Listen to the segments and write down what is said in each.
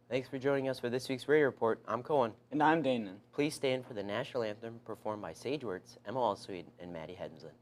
Thanks for joining us for this week's radio report. I'm Cohen. And I'm Danon. Please stand for the national anthem performed by Sage Wertz, Emma Allsweed, and Maddie Hedensland.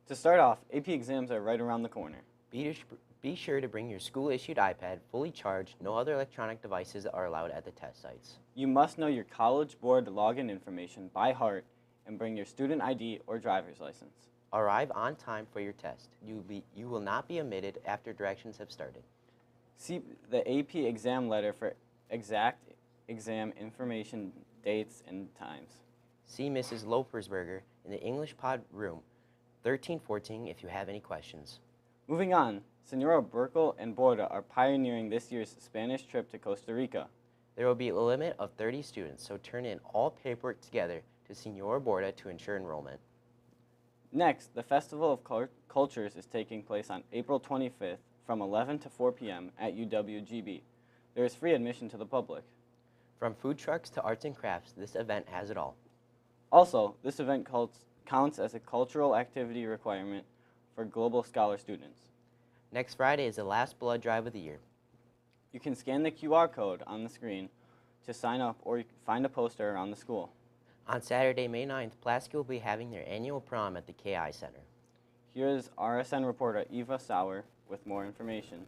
To start off, AP exams are right around the corner. Be sure to bring your school-issued iPad fully charged. No other electronic devices are allowed at the test sites. You must know your College Board login information by heart and bring your student ID or driver's license. Arrive on time for your test. You will not be omitted after directions have started. See the AP exam letter for exact exam information, dates, and times. See Mrs. Lopersberger in the English pod room 1314 if you have any questions. Moving on, Senora Burkle and Borda are pioneering this year's Spanish trip to Costa Rica. There will be a limit of 30 students, so turn in all paperwork together to Senora Borda to ensure enrollment. Next, the Festival of Cultures is taking place on April 25th from 11 to 4 p.m. at UWGB. There is free admission to the public. From food trucks to arts and crafts, this event has it all. Also, this event counts as a cultural activity requirement for Global Scholar students. Next Friday is the last blood drive of the year. You can scan the QR code on the screen to sign up, or you can find a poster around the school. On Saturday, May 9th, Pulaski will be having their annual prom at the KI Center. Here is RSN reporter Eva Sauer with more information.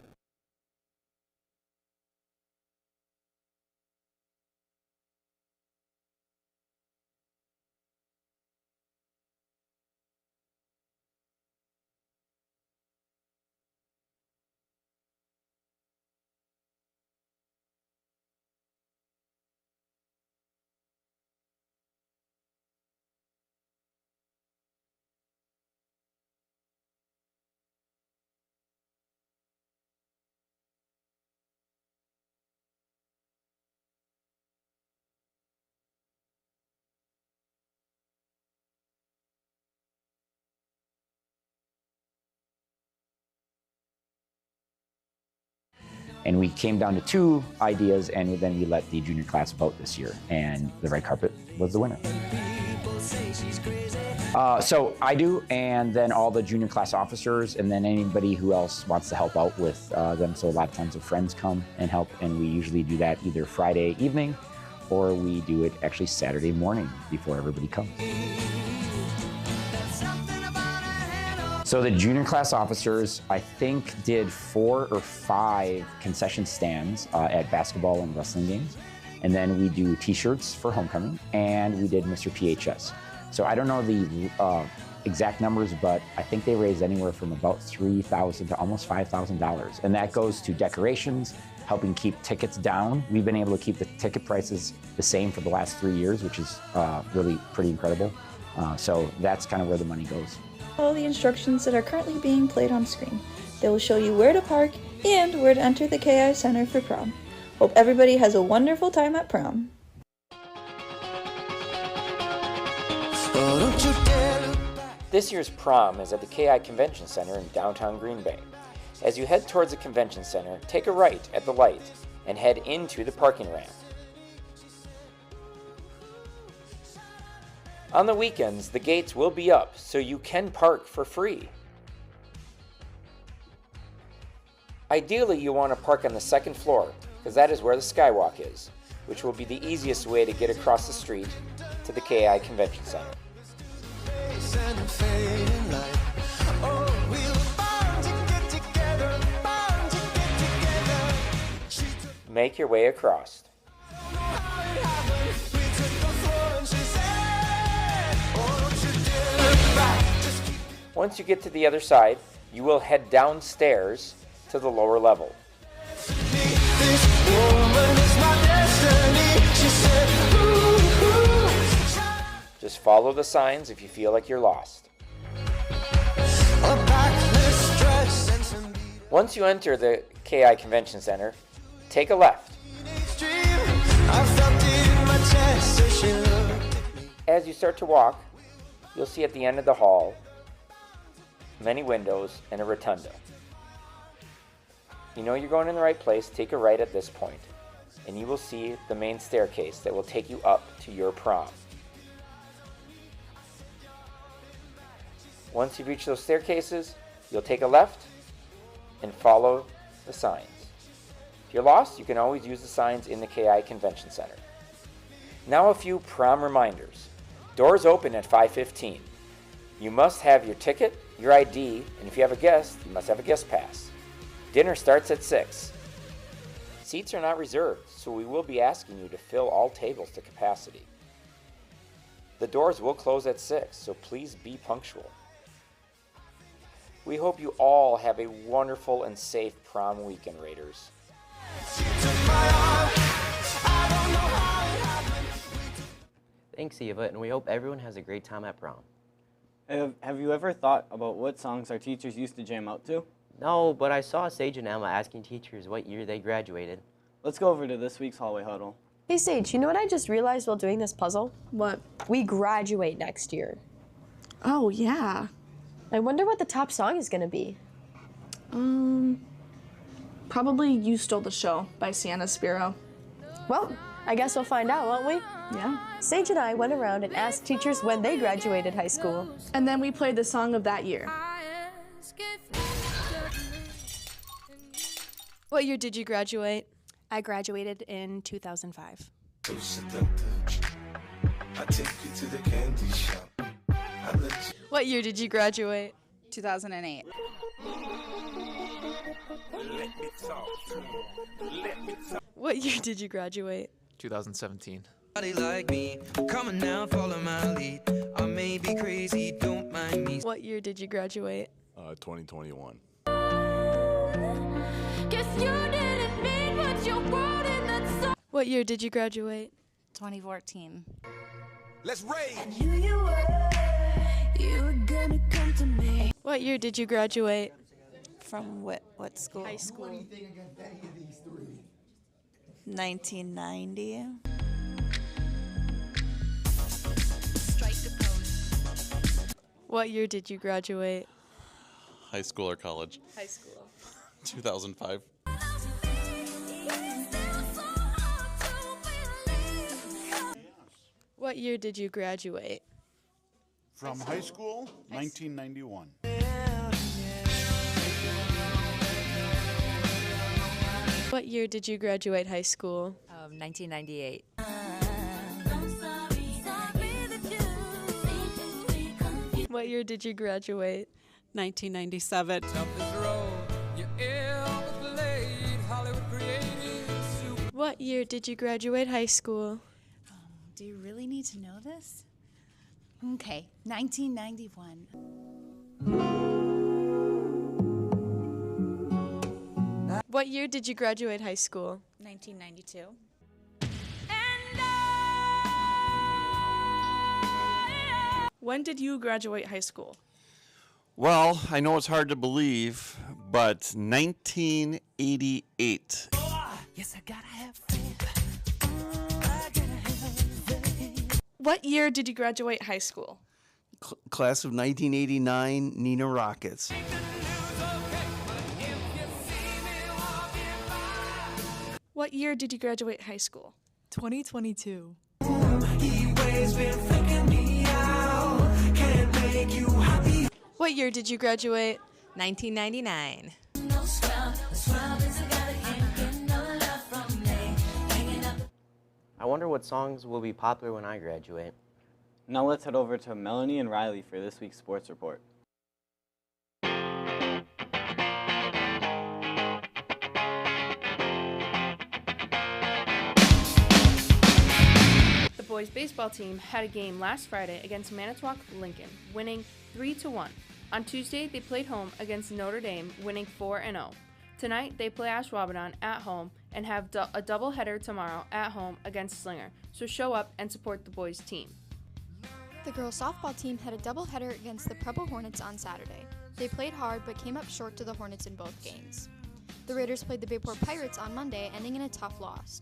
And we came down to 2 ideas, and then we let the junior class vote this year, and the red carpet was the winner. So I do, and then all the junior class officers, and then anybody who else wants to help out with them. So a lot of times the friends come and help, and we usually do that either Friday evening, or we do it actually Saturday morning before everybody comes. So the junior class officers, I think, did 4 or 5 concession stands at basketball and wrestling games. And then we do t-shirts for homecoming, and we did Mr. PHS. So I don't know the exact numbers, but I think they raised anywhere from about $3,000 to almost $5,000. And that goes to decorations, helping keep tickets down. We've been able to keep the ticket prices the same for the last 3 years, which is really pretty incredible. So that's kind of where the money goes. Follow the instructions that are currently being played on screen. They will show you where to park and where to enter the KI Center for prom. Hope everybody has a wonderful time at prom. This year's prom is at the KI Convention Center in downtown Green Bay. As you head towards the convention center, take a right at the light and head into the parking ramp. On the weekends, the gates will be up, so you can park for free. Ideally, you want to park on the second floor, because that is where the Skywalk is, which will be the easiest way to get across the street to the KI Convention Center. Make your way across. Once you get to the other side, you will head downstairs to the lower level. Just follow the signs if you feel like you're lost. Once you enter the KI Convention Center, take a left. As you start to walk, you'll see at the end of the hall many windows and a rotunda. You know you're going in the right place, take a right at this point, and you will see the main staircase that will take you up to your prom. Once you reach those staircases, you'll take a left and follow the signs. If you're lost, you can always use the signs in the KI Convention Center. Now a few prom reminders. Doors open at 5:15. You must have your ticket, your ID, and if you have a guest, you must have a guest pass. Dinner starts at 6. Seats are not reserved, so we will be asking you to fill all tables to capacity. The doors will close at 6, so please be punctual. We hope you all have a wonderful and safe prom weekend, Raiders. Thanks, Eva, and we hope everyone has a great time at prom. Have you ever thought about what songs our teachers used to jam out to? No, but I saw Sage and Emma asking teachers what year they graduated. Let's go over to this week's hallway huddle. Hey Sage, you know what I just realized while doing this puzzle? What? We graduate next year. Oh, yeah. I wonder what the top song is gonna be. Probably You Stole the Show by Sienna Spiro. Well, I guess we'll find out, won't we? Yeah. Sage and I went around and asked teachers when they graduated high school. And then we played the song of that year. What year did you graduate? I graduated in 2005. What year did you graduate? 2008. What year did you graduate? 2017. Like me, come now, follow my lead. I may be crazy, don't mind me. What year did you graduate? 2021. What year did you graduate? 2014. Let's rage. What year did you graduate? From what school? High school. 1990. What year did you graduate? High school or college? High school. 2005. What year did you graduate? From high school, 1991. What year did you graduate high school? 1998. What year did you graduate? 1997. What year did you graduate high school? Do you really need to know this? Okay, 1991. What year did you graduate high school? 1992. When did you graduate high school? Well, I know it's hard to believe, but 1988. Yes, I gotta have faith. What year did you graduate high school? Class of 1989, Nina Rockets. What year did you graduate high school? 2022. always been freaking me out. Can't make you happy. What year did you graduate? 1999. I wonder what songs will be popular when I graduate. Now let's head over to Melanie and Riley for this week's sports report. The boys baseball team had a game last Friday against Manitowoc Lincoln, winning 3-1. On Tuesday, they played home against Notre Dame, winning 4-0. Tonight, they play Ashwaubenon at home and have a doubleheader tomorrow at home against Slinger, so show up and support the boys' team. The girls softball team had a doubleheader against the Preble Hornets on Saturday. They played hard but came up short to the Hornets in both games. The Raiders played the Bayport Pirates on Monday, ending in a tough loss.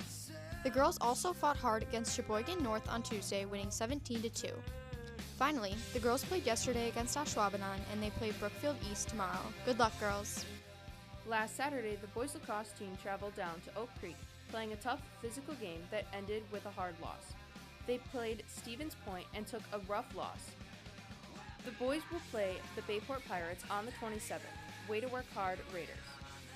The girls also fought hard against Sheboygan North on Tuesday, winning 17-2. Finally, the girls played yesterday against Ashwaubenon, and they play Brookfield East tomorrow. Good luck, girls. Last Saturday, the boys lacrosse team traveled down to Oak Creek, playing a tough physical game that ended with a hard loss. They played Stevens Point and took a rough loss. The boys will play the Bayport Pirates on the 27th. Way to work hard, Raiders.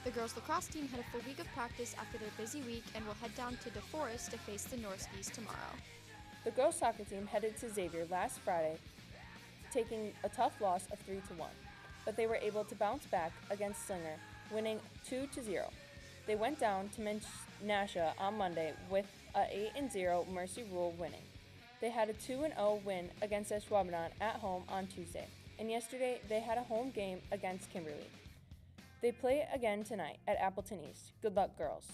The girls lacrosse team had a full week of practice after their busy week and will head down to DeForest to face the Norskies tomorrow. The girls soccer team headed to Xavier last Friday, taking a tough loss of 3-1, but they were able to bounce back against Slinger, winning 2-0. They went down to Menasha on Monday with a 8-0 Mercy Rule winning. They had a 2-0 win against Ashwaubenon at home on Tuesday, and yesterday they had a home game against Kimberly. They play again tonight at Appleton East. Good luck, girls.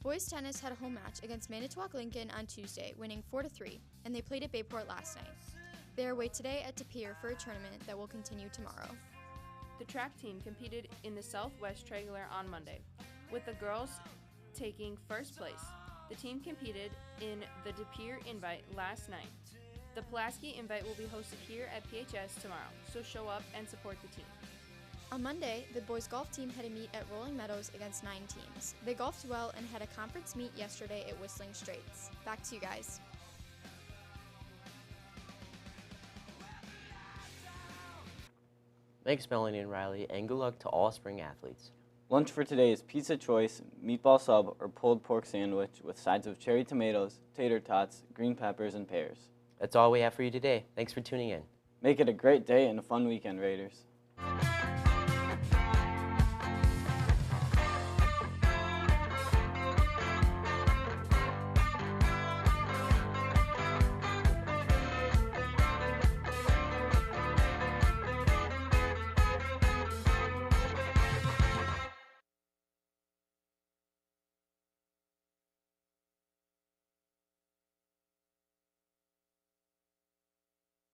Boys tennis had a home match against Manitowoc Lincoln on Tuesday, winning 4-3, and they played at Bayport last night. They are away today at De Pere for a tournament that will continue tomorrow. The track team competed in the Southwest Triangular on Monday, with the girls taking first place. The team competed in the De Pere Invite last night. The Pulaski Invite will be hosted here at PHS tomorrow, so show up and support the team. On Monday, the boys golf team had a meet at Rolling Meadows against 9 teams. They golfed well and had a conference meet yesterday at Whistling Straits. Back to you guys. Thanks, Melanie and Riley, and good luck to all spring athletes. Lunch for today is pizza choice, meatball sub, or pulled pork sandwich with sides of cherry tomatoes, tater tots, green peppers, and pears. That's all we have for you today. Thanks for tuning in. Make it a great day and a fun weekend, Raiders.